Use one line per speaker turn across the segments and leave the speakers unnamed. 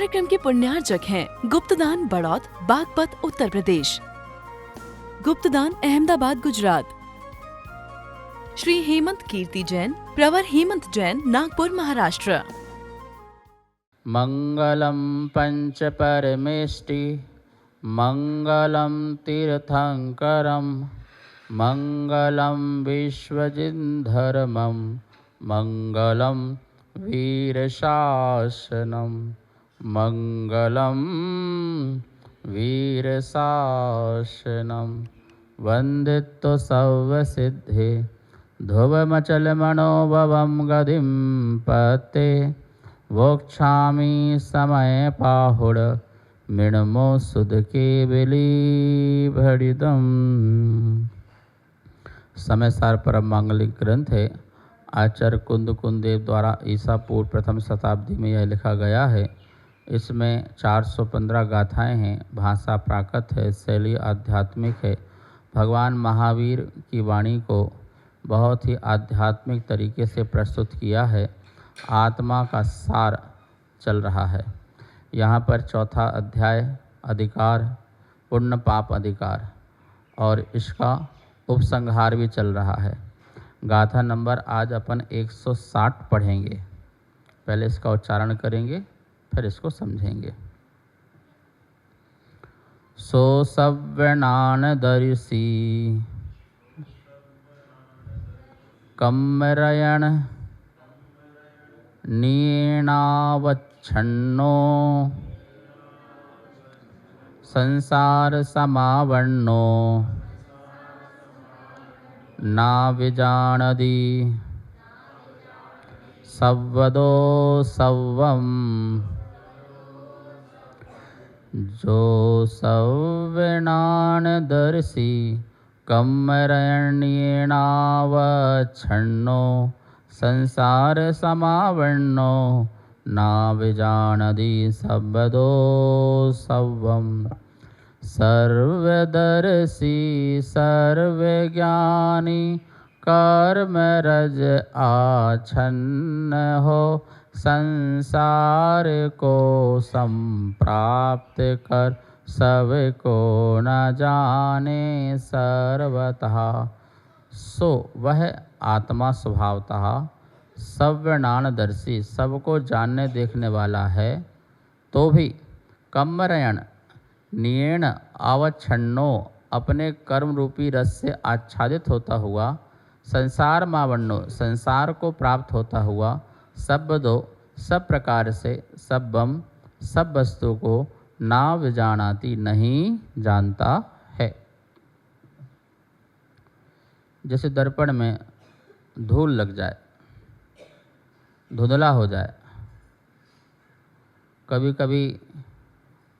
कार्यक्रम के पुण्यार्जक हैं गुप्तदान बड़ौद, बागपत, उत्तर प्रदेश। गुप्तदान अहमदाबाद, गुजरात। श्री हेमंत कीर्ति जैन, प्रवर हेमंत जैन, नागपुर, महाराष्ट्र।
मंगलम पंच परमेष्टि, मंगलम तीर्थंकरम, मंगलम विश्वजिन्धर्मम, मंगलम वीरशासनम, मंगलम वीरशासनम। वंदितो सर्वसिद्धि ध्रुवमचलमनोभवं गतिं पते, वोक्षामि समय पाहुड मृण्मो सुध के बिलीभड़िदम्। समय सार परम मांगलिक ग्रंथ है। आचार्य कुंदकुंदेव द्वारा ईसा पूर्व प्रथम शताब्दी में यह लिखा गया है। इसमें 415 गाथाएं हैं। भाषा प्राकृत है, शैली आध्यात्मिक है। भगवान महावीर की वाणी को बहुत ही आध्यात्मिक तरीके से प्रस्तुत किया है। आत्मा का सार चल रहा है। यहाँ पर चौथा अध्याय अधिकार, पुण्य पाप अधिकार, और इसका उपसंहार भी चल रहा है। गाथा नंबर आज अपन 160 पढ़ेंगे। पहले इसका उच्चारण करेंगे, फिर इसको समझेंगे। सो सव्यनान दर्शी कम्मरयण नीणावच्छन्नो, संसार समावन्नो ना विजानदी, सव्वदो सव्वम। जो सव्यनान दर्शी कम्मरण्येनावच्छन्नो, संसार समावन्नो ना विजानदी, सव्वदो सव्वम। सर्वदर्शी सर्वज्ञानी कर्मरज आच्छन्न हो, संसार को संप्राप्त कर सबको न जाने सर्वतः। सो वह आत्मा स्वभावतः सव्यनानदर्शी, सबको जानने देखने वाला है, तो भी कम्मरयण नियण आवच्छन्नो, अपने कर्म रूपी रस से आच्छादित होता हुआ, संसार मावन्नो, संसार को प्राप्त होता हुआ, सब्बदो, सब प्रकार से, सब्बम, सब वस्तु को, ना विजानाति, नहीं जानता है। जैसे दर्पण में धूल लग जाए, धुंधला हो जाए। कभी कभी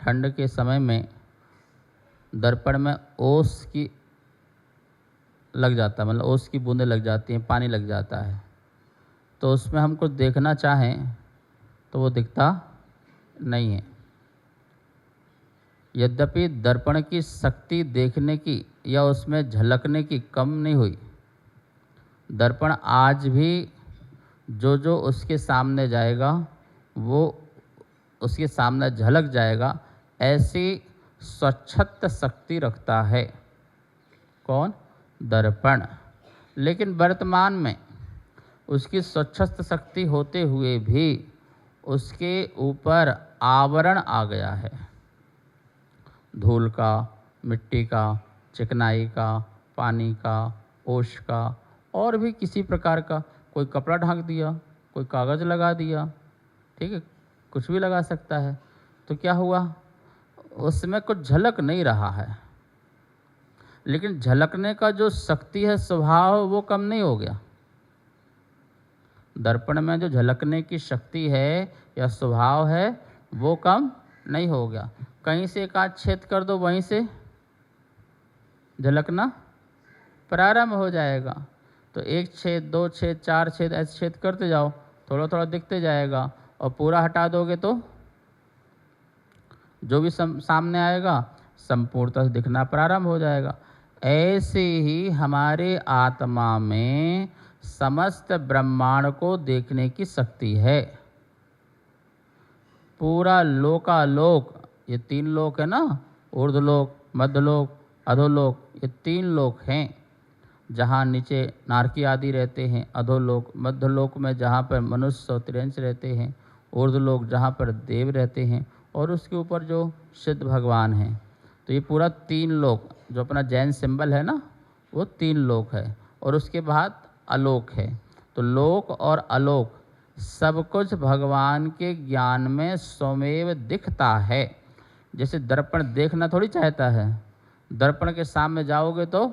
ठंड के समय में दर्पण में ओस की लग जाता है, मतलब ओस की बूंदें लग जाती हैं, पानी लग जाता है। तो उसमें हम कुछ देखना चाहें तो वो दिखता नहीं है। यद्यपि दर्पण की शक्ति देखने की या उसमें झलकने की कम नहीं हुई। दर्पण आज भी जो जो उसके सामने जाएगा वो उसके सामने झलक जाएगा, ऐसी स्वच्छत शक्ति रखता है। कौन? दर्पण। लेकिन वर्तमान में उसकी स्वच्छत शक्ति होते हुए भी उसके ऊपर आवरण आ गया है, धूल का, मिट्टी का, चिकनाई का, पानी का, ओस का, और भी किसी प्रकार का। कोई कपड़ा ढक दिया, कोई कागज़ लगा दिया, ठीक है, कुछ भी लगा सकता है। तो क्या हुआ? उसमें कुछ झलक नहीं रहा है। लेकिन झलकने का जो शक्ति है, स्वभाव, वो कम नहीं हो गया। दर्पण में जो झलकने की शक्ति है या स्वभाव है, वो कम नहीं हो गया। कहीं से एक आध छेद कर दो, वहीं से झलकना प्रारंभ हो जाएगा। तो एक छेद, दो छेद, चार छेद, ऐसे छेद करते जाओ, थोड़ा थोड़ा दिखते जाएगा। और पूरा हटा दोगे तो जो भी सामने आएगा संपूर्णतः दिखना प्रारंभ हो जाएगा। ऐसे ही हमारे आत्मा में समस्त ब्रह्मांड को देखने की शक्ति है। पूरा लोकालोक, ये 3 लोक है ना, ऊर्ध्वलोक, मध्यलोक, अधोलोक, ये 3 लोक हैं जहाँ नीचे नारकी आदि रहते हैं। अधोलोक, मध्यलोक में जहाँ पर मनुष्य और तिर्यंश रहते हैं। ऊर्ध्वलोक जहाँ पर देव रहते हैं, और उसके ऊपर जो सिद्ध भगवान हैं। तो ये पूरा 3 लोक, जो अपना जैन सिंबल है ना, वो 3 लोक है। और उसके बाद अलोक है। तो लोक और अलोक सब कुछ भगवान के ज्ञान में स्वमेव दिखता है। जैसे दर्पण देखना थोड़ी चाहता है, दर्पण के सामने जाओगे तो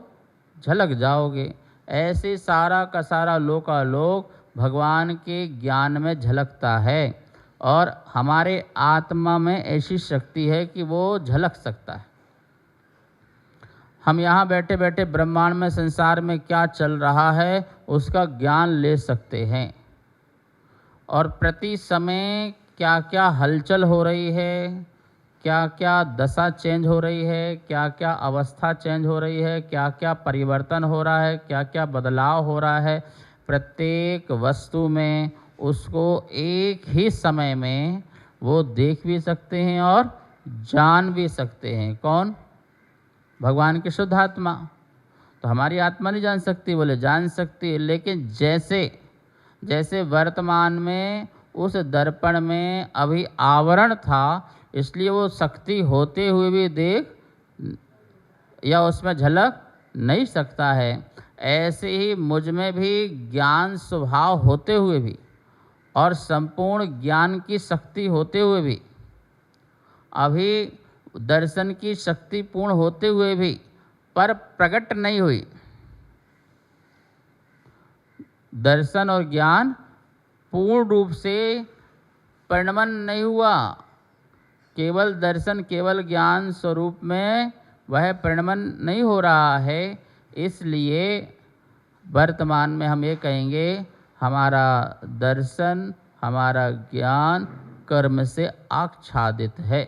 झलक जाओगे। ऐसे सारा का सारा लोकालोक भगवान के ज्ञान में झलकता है। और हमारे आत्मा में ऐसी शक्ति है कि वो झलक सकता है। हम यहाँ बैठे बैठे ब्रह्मांड में, संसार में क्या चल रहा है उसका ज्ञान ले सकते हैं। और प्रति समय क्या क्या हलचल हो रही है, क्या क्या दशा चेंज हो रही है, क्या क्या अवस्था चेंज हो रही है, क्या क्या परिवर्तन हो रहा है, क्या क्या बदलाव हो रहा है, प्रत्येक वस्तु में उसको एक ही समय में वो देख भी सकते हैं और जान भी सकते हैं। कौन? भगवान की शुद्ध आत्मा। तो हमारी आत्मा नहीं जान सकती, बोले जान सकती है। लेकिन जैसे जैसे वर्तमान में उस दर्पण में अभी आवरण था, इसलिए वो शक्ति होते हुए भी देख या उसमें झलक नहीं सकता है। ऐसे ही मुझ में भी ज्ञान स्वभाव होते हुए भी और संपूर्ण ज्ञान की शक्ति होते हुए भी, अभी दर्शन की शक्ति पूर्ण होते हुए भी पर प्रकट नहीं हुई। दर्शन और ज्ञान पूर्ण रूप से परिणमन नहीं हुआ। केवल दर्शन, केवल ज्ञान स्वरूप में वह परिणमन नहीं हो रहा है। इसलिए वर्तमान में हम ये कहेंगे, हमारा दर्शन, हमारा ज्ञान कर्म से आच्छादित है।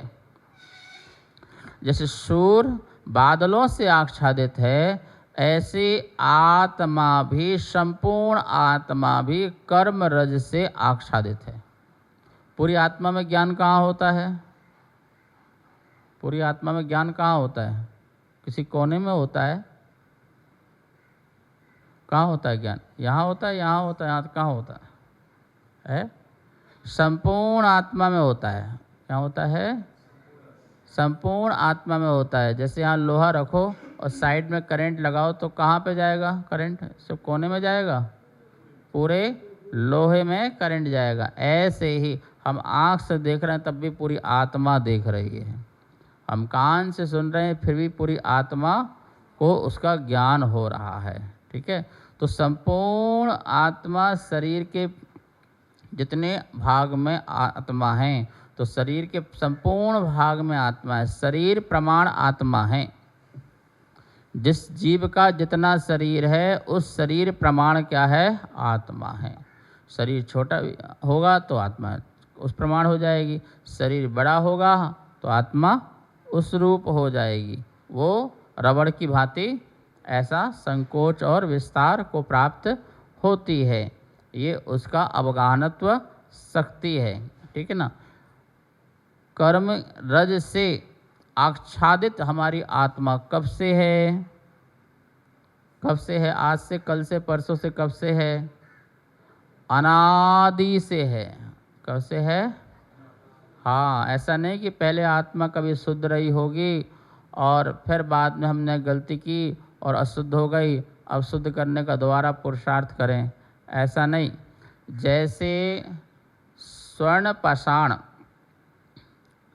जैसे सूर्य बादलों से आच्छादित है, ऐसे आत्मा भी, संपूर्ण आत्मा भी कर्म रज से आच्छादित है। पूरी आत्मा में ज्ञान कहाँ होता है? पूरी आत्मा में ज्ञान कहाँ होता है? किसी कोने में होता है? कहाँ होता है ज्ञान? यहाँ होता है, यहाँ होता है, यहाँ कहाँ होता है? संपूर्ण आत्मा में होता है। क्या होता है? संपूर्ण आत्मा में होता है। जैसे यहाँ लोहा रखो और साइड में करंट लगाओ तो कहाँ पे जाएगा करंट? सिर्फ कोने में जाएगा? पूरे लोहे में करंट जाएगा। ऐसे ही हम आँख से देख रहे हैं तब भी पूरी आत्मा देख रही है। हम कान से सुन रहे हैं फिर भी पूरी आत्मा को उसका ज्ञान हो रहा है। ठीक है? तो संपूर्ण आत्मा, शरीर के जितने भाग में आत्मा हैं, तो शरीर के संपूर्ण भाग में आत्मा है। शरीर प्रमाण आत्मा है। जिस जीव का जितना शरीर है उस शरीर प्रमाण क्या है? आत्मा है। शरीर छोटा होगा तो आत्मा उस प्रमाण हो जाएगी, शरीर बड़ा होगा तो आत्मा उस रूप हो जाएगी। वो रबड़ की भांति ऐसा संकोच और विस्तार को प्राप्त होती है। ये उसका अवगाहनत्व शक्ति है। ठीक है ना? कर्म रज से आच्छादित हमारी आत्मा कब से है? कब से है? आज से, कल से, परसों से? कब से है? अनादि से है। कब से है? हाँ, ऐसा नहीं कि पहले आत्मा कभी शुद्ध रही होगी और फिर बाद में हमने गलती की और अशुद्ध हो गई, अब शुद्ध करने का दोबारा पुरुषार्थ करें, ऐसा नहीं। जैसे स्वर्ण पाषाण,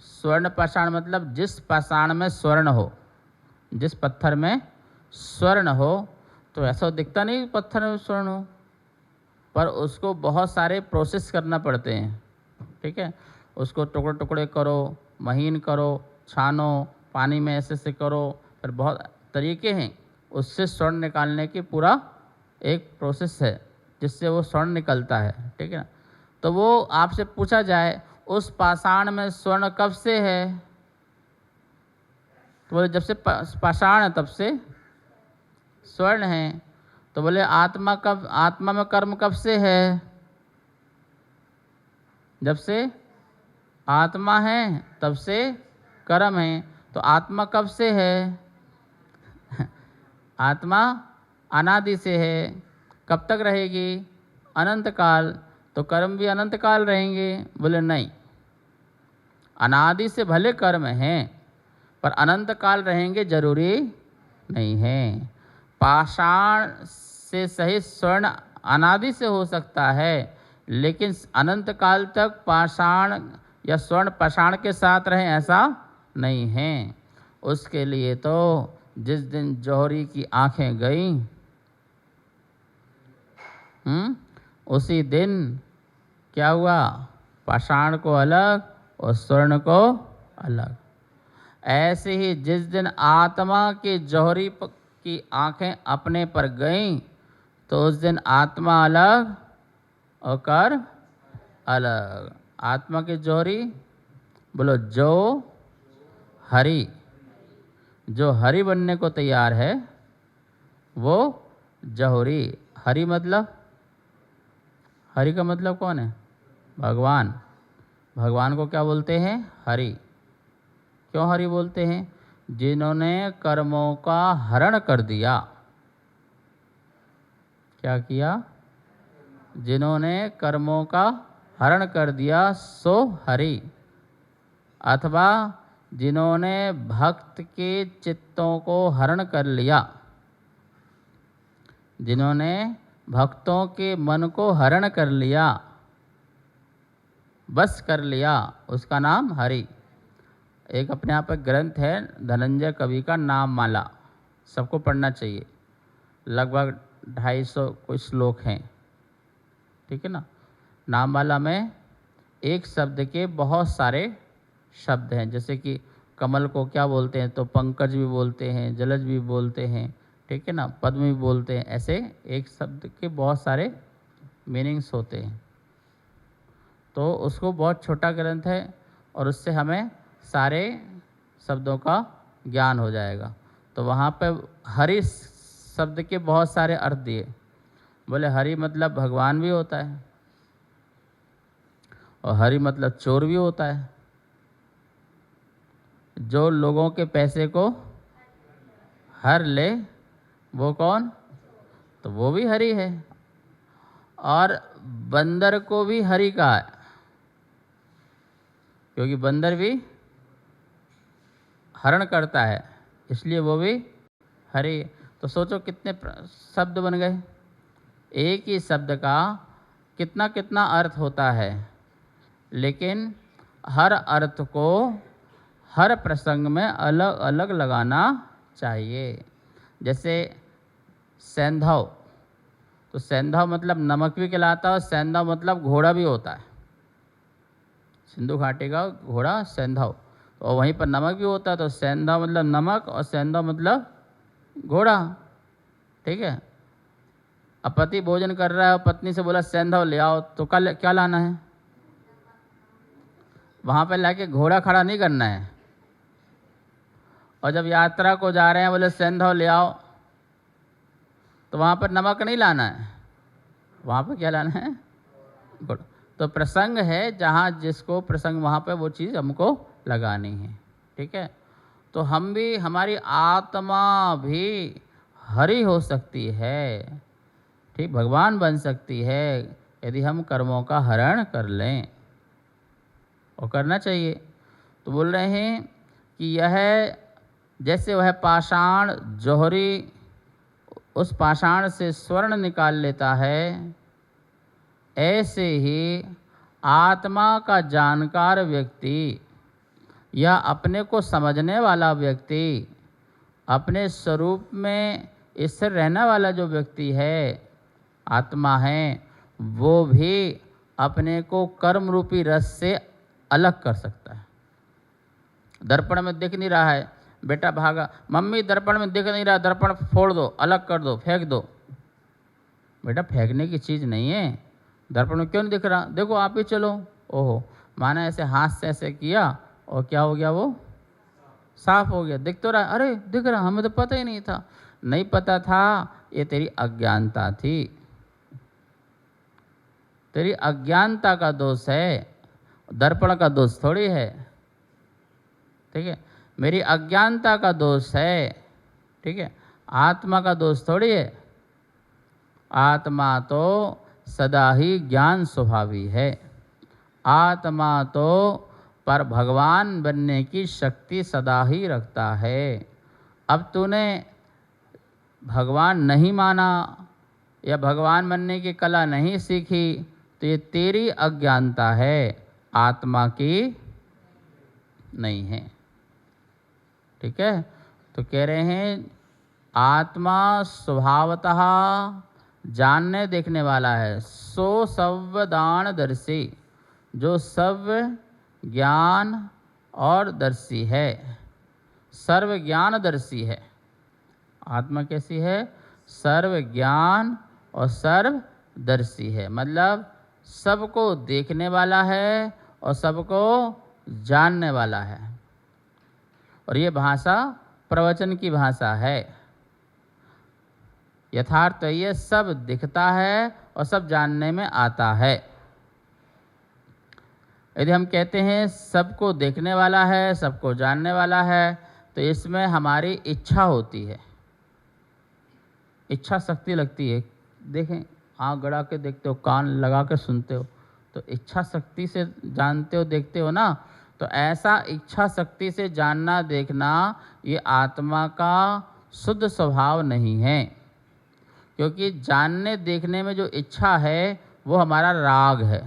स्वर्ण पाषाण मतलब जिस पाषाण में स्वर्ण हो, जिस पत्थर में स्वर्ण हो, तो ऐसा दिखता नहीं पत्थर में स्वर्ण हो, पर उसको बहुत सारे प्रोसेस करना पड़ते हैं। ठीक है? उसको टुकड़े टुकड़े करो, महीन करो, छानो, पानी में ऐसे से करो, फिर बहुत तरीके हैं उससे स्वर्ण निकालने की। पूरा एक प्रोसेस है जिससे वो स्वर्ण निकलता है। ठीक है ना? तो वो आपसे पूछा जाए उस पाषाण में स्वर्ण कब से है, तो बोले जब से पाषाण है तब से स्वर्ण है। तो बोले आत्मा कब, आत्मा में कर्म कब से है? जब से आत्मा है तब से कर्म है। तो आत्मा कब से है? आत्मा अनादि से है। कब तक रहेगी? अनंत काल। तो कर्म भी अनंत काल रहेंगे? बोले नहीं, अनादि से भले कर्म हैं पर अनंत काल रहेंगे जरूरी नहीं है। पाषाण से सहित स्वर्ण अनादि से हो सकता है, लेकिन अनंत काल तक पाषाण या स्वर्ण पाषाण के साथ रहे ऐसा नहीं है। उसके लिए तो जिस दिन जौहरी की आंखें गई उसी दिन क्या हुआ? पाषाण को अलग और स्वर्ण को अलग। ऐसे ही जिस दिन आत्मा की जौहरी की आंखें अपने पर गईं तो उस दिन आत्मा अलग और कर्म अलग। आत्मा की जौहरी बोलो जो हरि, जो हरि बनने को तैयार है वो जौहरी। हरि मतलब, हरि का मतलब कौन है? भगवान। भगवान को क्या बोलते हैं? हरि। क्यों हरि बोलते हैं? जिन्होंने कर्मों का हरण कर दिया। क्या किया? जिन्होंने कर्मों का हरण कर दिया सो हरि। अथवा जिन्होंने भक्त के चित्तों को हरण कर लिया, जिन्होंने भक्तों के मन को हरण कर लिया, बस कर लिया, उसका नाम हरि। एक अपने यहाँ पर ग्रंथ है धनंजय कवि का नाम माला, सबको पढ़ना चाहिए। लगभग 250 कुछ श्लोक हैं, ठीक है ना। नाम माला में एक शब्द के बहुत सारे शब्द हैं। जैसे कि कमल को क्या बोलते हैं? तो पंकज भी बोलते हैं, जलज भी बोलते हैं, ठीक है ना, पद्म भी बोलते हैं। ऐसे एक शब्द के बहुत सारे मीनिंग्स होते हैं। तो उसको बहुत छोटा ग्रंथ है और उससे हमें सारे शब्दों का ज्ञान हो जाएगा। तो वहाँ पे हरि शब्द के बहुत सारे अर्थ दिए। बोले हरि मतलब भगवान भी होता है, और हरि मतलब चोर भी होता है। जो लोगों के पैसे को हर ले वो कौन? तो वो भी हरि है। और बंदर को भी हरि कहा है, क्योंकि बंदर भी हरण करता है, इसलिए वो भी हरि। तो सोचो कितने शब्द बन गए। एक ही शब्द का कितना कितना अर्थ होता है, लेकिन हर अर्थ को हर प्रसंग में अलग अलग लगाना चाहिए। जैसे सैंधव, तो सैंधव मतलब नमक भी कहलाता है, और सैंधव मतलब घोड़ा भी होता है। सिंधु घाटी का घोड़ा सैंधव, और वहीं पर नमक भी होता है। तो सैंधव मतलब नमक और सैंधव मतलब घोड़ा, ठीक है। अब पति भोजन कर रहा है और पत्नी से बोला सैंधव ले आओ, तो क्या लाना है? वहाँ पर लाके घोड़ा खड़ा नहीं करना है। और जब यात्रा को जा रहे हैं बोले सैंधव ले आओ, तो वहाँ पर नमक नहीं लाना है, वहाँ पर क्या लाना है? घोड़ा। तो प्रसंग है जहाँ जिसको प्रसंग वहाँ पे वो चीज़ हमको लगानी है, ठीक है। तो हम भी, हमारी आत्मा भी हरि हो सकती है, ठीक, भगवान बन सकती है यदि हम कर्मों का हरण कर लें, और करना चाहिए। तो बोल रहे हैं कि यह जैसे वह पाषाण जौहरी उस पाषाण से स्वर्ण निकाल लेता है, ऐसे ही आत्मा का जानकार व्यक्ति या अपने को समझने वाला व्यक्ति, अपने स्वरूप में स्थिर रहने वाला जो व्यक्ति है, आत्मा है, वो भी अपने को कर्म रूपी रस से अलग कर सकता है। दर्पण में दिख नहीं रहा है, बेटा भागा, मम्मी दर्पण में दिख नहीं रहा, दर्पण फोड़ दो, अलग कर दो, फेंक दो। बेटा फेंकने की चीज़ नहीं है, दर्पण में क्यों नहीं दिख रहा? देखो आप ही चलो। ओहो, माना ऐसे हाथ से ऐसे किया और क्या हो गया? वो साफ हो गया, दिख तो रहा, अरे दिख रहा, हमें तो पता ही नहीं था। नहीं पता था, ये तेरी अज्ञानता थी, तेरी अज्ञानता का दोष है। दर्पण का दोष थोड़ी है, ठीक है, मेरी अज्ञानता का दोष है, ठीक है, आत्मा का दोष थोड़ी है। आत्मा तो सदा ही ज्ञान स्वभावी है, आत्मा तो पर भगवान बनने की शक्ति सदा ही रखता है। अब तूने भगवान नहीं माना या भगवान बनने की कला नहीं सीखी तो ये तेरी अज्ञानता है, आत्मा की नहीं है, ठीक है। तो कह रहे हैं आत्मा स्वभावतः जानने देखने वाला है, सो सर्वदानदर्शी, जो सर्व ज्ञान और दर्शी है, सर्व ज्ञानदर्शी है। आत्मा कैसी है? सर्व ज्ञान और सर्वदर्शी है, मतलब सबको देखने वाला है और सबको जानने वाला है। और ये भाषा प्रवचन की भाषा है। यथार्थ ये सब दिखता है और सब जानने में आता है। यदि हम कहते हैं सबको देखने वाला है, सबको जानने वाला है, तो इसमें हमारी इच्छा होती है, इच्छा शक्ति लगती है। देखें, आँख गड़ा के देखते हो, कान लगा के सुनते हो, तो इच्छा शक्ति से जानते हो, देखते हो ना। तो ऐसा इच्छा शक्ति से जानना देखना ये आत्मा का शुद्ध स्वभाव नहीं है, क्योंकि जानने देखने में जो इच्छा है वो हमारा राग है।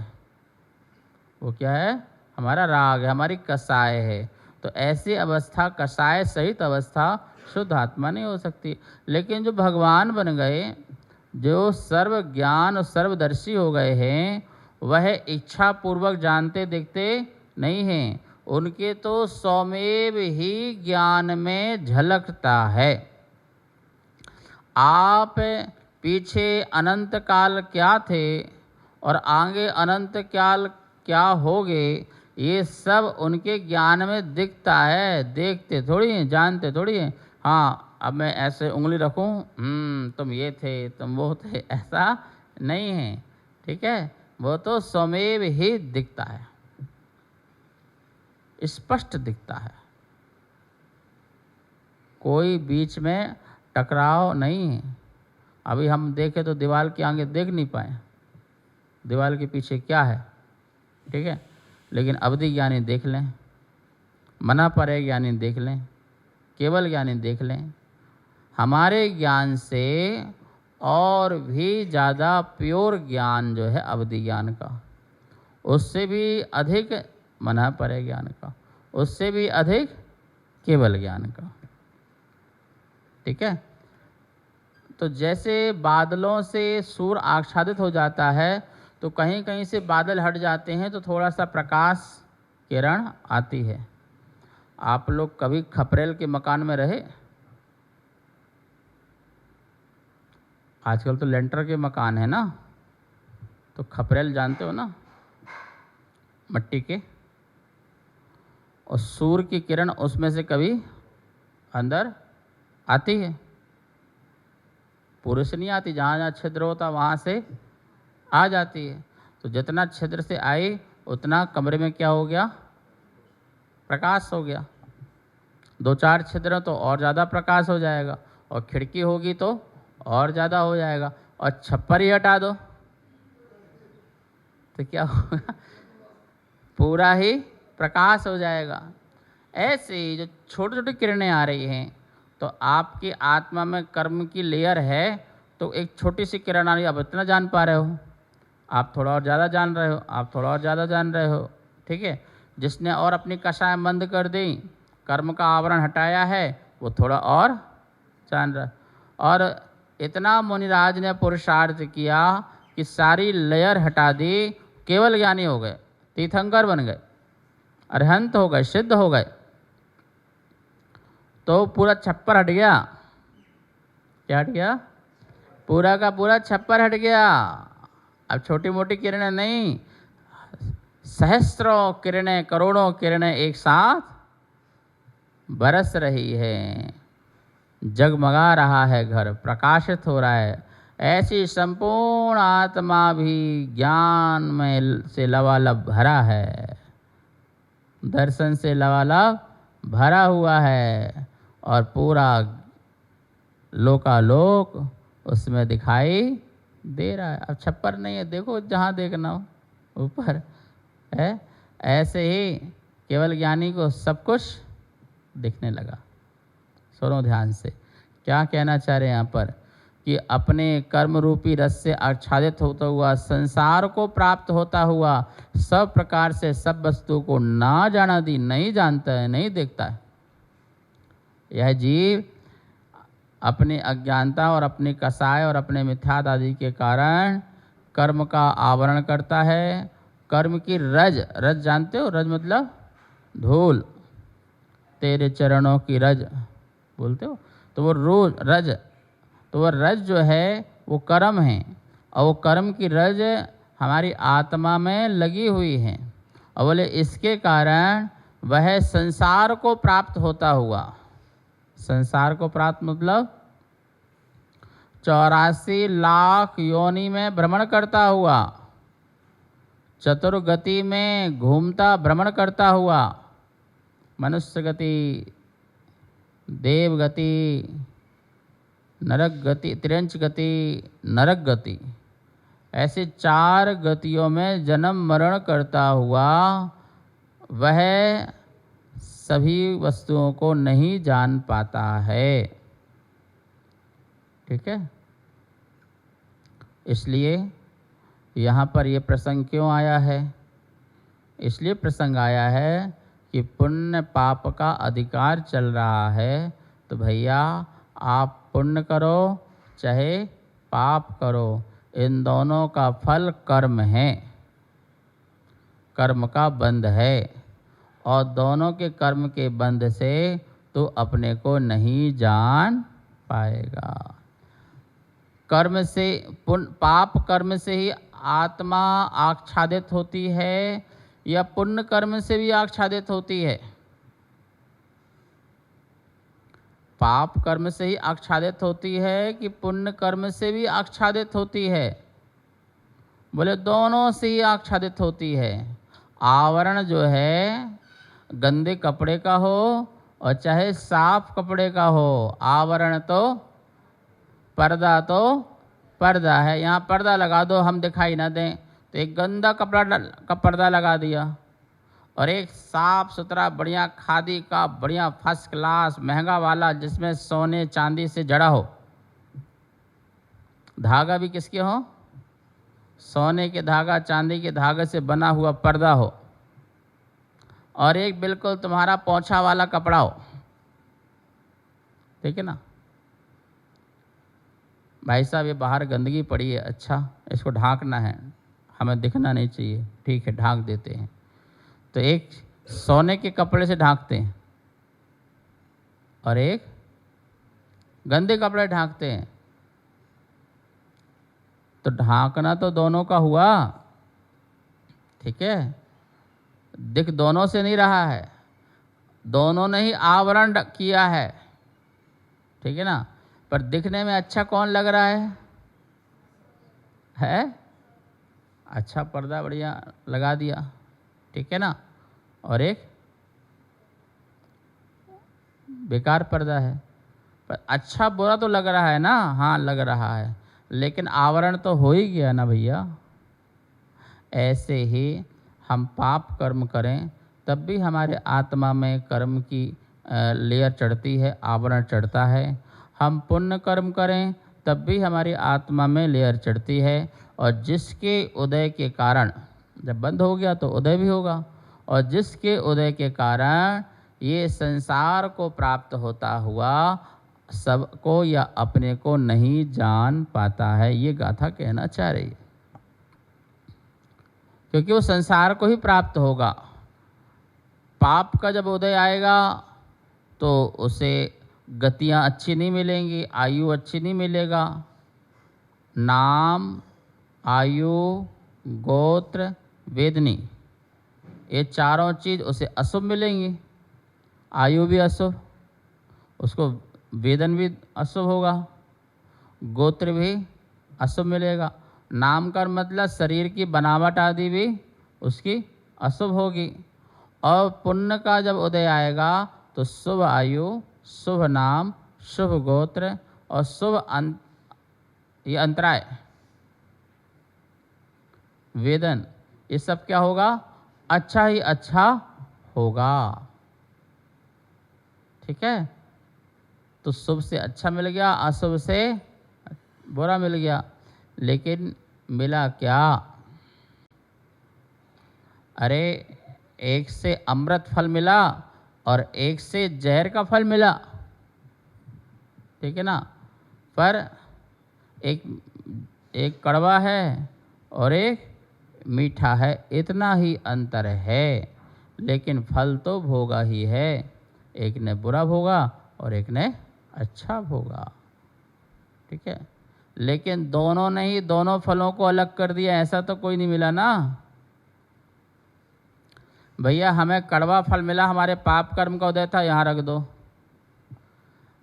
वो क्या है? हमारा राग है, हमारी कसाय है। तो ऐसी अवस्था, कसाय सहित अवस्था शुद्ध आत्मा नहीं हो सकती। लेकिन जो भगवान बन गए, जो सर्व ज्ञान और सर्वदर्शी हो गए हैं, वह इच्छा पूर्वक जानते देखते नहीं हैं, उनके तो स्वमेव ही ज्ञान में झलकता है। आप पीछे अनंत काल क्या थे और आगे अनंत काल क्या होगे, ये सब उनके ज्ञान में दिखता है। देखते थोड़ी हैं, जानते थोड़ी हैं। हाँ, अब मैं ऐसे उंगली रखूं, तुम ये थे, तुम वो थे, ऐसा नहीं है, ठीक है। वो तो स्वमेव ही दिखता है, स्पष्ट दिखता है, कोई बीच में टकराव नहीं है। अभी हम देखें तो दीवार के आगे देख नहीं पाए, दीवार के पीछे क्या है, ठीक है। लेकिन अवधि ज्ञानी देख लें, मना परे ज्ञानी देख लें, केवल ज्ञानी देख लें, हमारे ज्ञान से और भी ज़्यादा प्योर ज्ञान जो है अवधि ज्ञान का, उससे भी अधिक मना परे ज्ञान का, उससे भी अधिक केवल ज्ञान का, ठीक है। तो जैसे बादलों से सूर्य आच्छादित हो जाता है, तो कहीं कहीं से बादल हट जाते हैं तो थोड़ा सा प्रकाश किरण आती है। आप लोग कभी खपरेल के मकान में रहे? आजकल तो लेंटर के मकान है ना, तो खपरेल जानते हो ना, मट्टी के, और सूर्य की किरण उसमें से कभी अंदर आती है? पूरे से नहीं आती, जहाँ जहाँ छिद्र होता वहाँ से आ जाती है। तो जितना छिद्र से आई उतना कमरे में क्या हो गया? प्रकाश हो गया। 2-4 छिद्र तो और ज़्यादा प्रकाश हो जाएगा, और खिड़की होगी तो और ज़्यादा हो जाएगा, और छप्पर ही हटा दो तो क्या होगा? पूरा ही प्रकाश हो जाएगा। ऐसे ही जो छोटी छोटी किरणें आ रही हैं, तो आपकी आत्मा में कर्म की लेयर है, तो एक छोटी सी किरण आ रही है, आप इतना जान पा रहे हो, आप थोड़ा और ज़्यादा जान रहे हो, आप थोड़ा और ज़्यादा जान रहे हो, ठीक है। जिसने और अपनी कषाय बंद कर दी, कर्म का आवरण हटाया है, वो थोड़ा और जान रहा। और इतना मुनिराज ने पुरुषार्थ किया कि सारी लेयर हटा दी, केवल ज्ञानी हो गए, तीर्थंकर बन गए, अरहंत हो गए, सिद्ध हो गए, तो पूरा छप्पर हट गया। क्या हट गया? पूरा का पूरा छप्पर हट गया। अब छोटी मोटी किरणें नहीं, सहस्त्रों किरणें, करोड़ों किरणें एक साथ बरस रही है, जगमगा रहा है घर, प्रकाशित हो रहा है। ऐसी संपूर्ण आत्मा भी ज्ञान में से लबालब भरा है, दर्शन से लबालब भरा हुआ है और पूरा लोकालोक उसमें दिखाई दे रहा है। अब छप्पर नहीं है, देखो जहाँ देखना हो ऊपर है। ऐसे ही केवल ज्ञानी को सब कुछ दिखने लगा। सुनो ध्यान से, क्या कहना चाह रहे हैं यहाँ पर कि अपने कर्म रूपी रस से आच्छादित होता हुआ, संसार को प्राप्त होता हुआ, सब प्रकार से सब वस्तु को ना जाना दी, नहीं जानता है, नहीं देखता है। यह जीव अपनी अज्ञानता और अपनी कसाय और अपने मिथ्याद आदि के कारण कर्म का आवरण करता है। कर्म की रज, रज जानते हो, रज मतलब धूल, तेरे चरणों की रज बोलते हो, तो वो रोज रज, तो वो रज जो है वो कर्म है, और वो कर्म की रज हमारी आत्मा में लगी हुई है। और बोले इसके कारण वह संसार को प्राप्त होता हुआ, संसार को प्राप्त मतलब 84 लाख योनि में भ्रमण करता हुआ, चतुर्गति में घूमता भ्रमण करता हुआ, मनुष्य गति, देव गति, नरक गति, त्रियंच गति, नरक गति, ऐसे 4 गतियों में जन्म मरण करता हुआ वह सभी वस्तुओं को नहीं जान पाता है। ठीक है, इसलिए यहाँ पर ये प्रसंग क्यों आया है? इसलिए प्रसंग आया है कि पुण्य पाप का अधिकार चल रहा है, तो भैया आप पुण्य करो चाहे पाप करो, इन दोनों का फल कर्म है, कर्म का बंध है, और दोनों के कर्म के बंध से तो अपने को नहीं जान पाएगा। कर्म से पाप कर्म से ही आत्मा आच्छादित होती है या पुण्य कर्म से भी आच्छादित होती है? पाप कर्म से ही आच्छादित होती है कि पुण्य कर्म से भी आच्छादित होती है? बोले दोनों से ही आच्छादित होती है। आवरण जो है गंदे कपड़े का हो और चाहे साफ कपड़े का हो, आवरण तो पर्दा तो पर्दा है। यहाँ पर्दा लगा दो हम दिखाई ना दें, तो एक गंदा कपड़ा का पर्दा लगा दिया, और एक साफ सुथरा बढ़िया खादी का बढ़िया फर्स्ट क्लास महंगा वाला जिसमें सोने चांदी से जड़ा हो, धागा भी किसके हो, सोने के धागा चांदी के धागे से बना हुआ पर्दा हो, और एक बिल्कुल तुम्हारा पोंछा वाला कपड़ा हो। ठीक है ना भाई साहब, ये बाहर गंदगी पड़ी है, अच्छा इसको ढांकना है, हमें दिखना नहीं चाहिए, ठीक है ढांक देते हैं। तो एक सोने के कपड़े से ढांकते हैं और एक गंदे कपड़े ढांकते हैं, तो ढांकना तो दोनों का हुआ, ठीक है, दिख दोनों से नहीं रहा है, दोनों ने ही आवरण किया है, ठीक है ना, पर दिखने में अच्छा कौन लग रहा है? अच्छा पर्दा बढ़िया लगा दिया, ठीक है ना, और एक बेकार पर्दा है, पर अच्छा बुरा तो लग रहा है ना, हाँ लग रहा है, लेकिन आवरण तो हो ही गया ना भैया। ऐसे ही हम पाप कर्म करें तब भी हमारे आत्मा में कर्म की लेयर चढ़ती है, आवरण चढ़ता है। हम पुण्य कर्म करें तब भी हमारी आत्मा में लेयर चढ़ती है, और जिसके उदय के कारण, जब बंद हो गया तो उदय भी होगा, और जिसके उदय के कारण ये संसार को प्राप्त होता हुआ सबको या अपने को नहीं जान पाता है। ये गाथा कहना चाह रही है, क्योंकि वो संसार को ही प्राप्त होगा। पाप का जब उदय आएगा तो उसे गतियाँ अच्छी नहीं मिलेंगी, आयु अच्छी नहीं मिलेगा, नाम, आयु, गोत्र, वेदनी, ये चारों चीज़ उसे अशुभ मिलेंगी। आयु भी अशुभ, उसको वेदन भी अशुभ होगा, गोत्र भी अशुभ मिलेगा, नाम का मतलब शरीर की बनावट आदि भी उसकी अशुभ होगी, और पुण्य का जब उदय आएगा तो शुभ आयु, शुभ नाम, शुभ गोत्र और शुभ ये अंतराय, वेदन, ये सब क्या होगा? अच्छा ही अच्छा होगा। ठीक है, तो शुभ से अच्छा मिल गया, अशुभ से बुरा मिल गया। लेकिन मिला क्या? अरे एक से अमृत फल मिला और एक से जहर का फल मिला। ठीक है ना, पर एक कड़वा है और एक मीठा है, इतना ही अंतर है, लेकिन फल तो भोगा ही है। एक ने बुरा भोगा और एक ने अच्छा भोगा। ठीक है, लेकिन दोनों ने ही दोनों फलों को अलग कर दिया, ऐसा तो कोई नहीं मिला ना। भैया हमें कड़वा फल मिला, हमारे पाप कर्म का उदय था, यहाँ रख दो।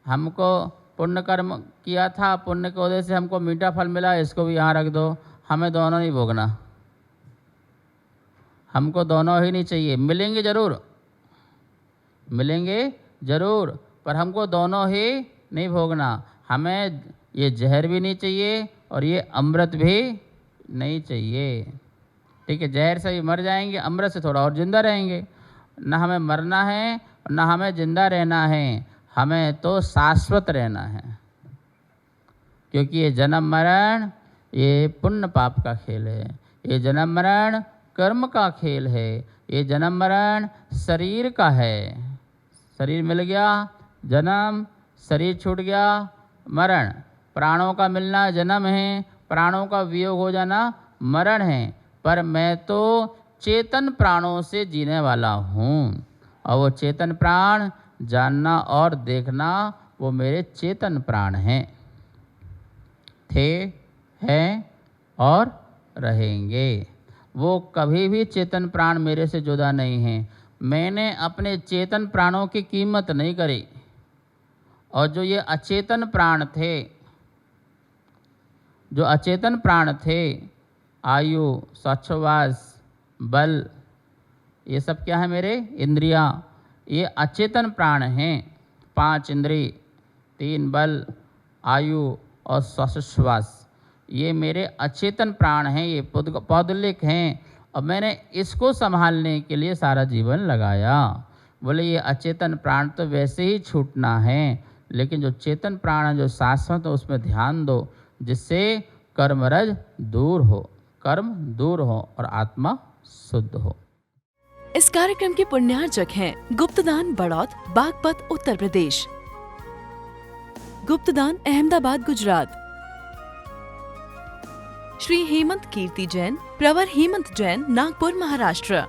हमको पुण्य कर्म किया था, पुण्य के उदय से हमको मीठा फल मिला, इसको भी यहाँ रख दो। हमें दोनों नहीं भोगना, हमको दोनों ही नहीं चाहिए। मिलेंगे ज़रूर, मिलेंगे ज़रूर, पर हमको दोनों ही नहीं भोगना। हमें ये जहर भी नहीं चाहिए और ये अमृत भी नहीं चाहिए। ठीक है, जहर से भी मर जाएंगे, अमृत से थोड़ा और जिंदा रहेंगे। न हमें मरना है न हमें जिंदा रहना है, हमें तो शाश्वत रहना है। क्योंकि ये जन्म मरण ये पुण्य पाप का खेल है, ये जन्म मरण कर्म का खेल है, ये जन्म मरण शरीर का है। शरीर मिल गया जन्म, शरीर छूट गया मरण। प्राणों का मिलना जन्म है, प्राणों का वियोग हो जाना मरण है। पर मैं तो चेतन प्राणों से जीने वाला हूँ, और वो चेतन प्राण जानना और देखना वो मेरे चेतन प्राण हैं, थे, हैं और रहेंगे। वो कभी भी चेतन प्राण मेरे से जुदा नहीं हैं। मैंने अपने चेतन प्राणों की कीमत नहीं करी, और जो ये अचेतन प्राण थे, जो अचेतन प्राण थे, आयु, श्वासोच्छ्वास, बल, ये सब क्या है? मेरे इंद्रियां, ये अचेतन प्राण हैं। 5 इंद्रिय, 3 बल, आयु और श्वासोच्छ्वास, ये मेरे अचेतन प्राण हैं, ये पौद्गलिक हैं। और मैंने इसको संभालने के लिए सारा जीवन लगाया। बोले ये अचेतन प्राण तो वैसे ही छूटना है, लेकिन जो चेतन प्राण है, जो शाश्वत है, उसमें ध्यान दो, जिससे कर्मरज दूर हो, कर्म दूर हो और आत्मा शुद्ध हो।
इस कार्यक्रम के पुण्यार्चक हैं गुप्तदान बड़ौत, बागपत, उत्तर प्रदेश। गुप्तदान अहमदाबाद, गुजरात। श्री हेमंत कीर्ति जैन, प्रवर हेमंत जैन, नागपुर, महाराष्ट्र।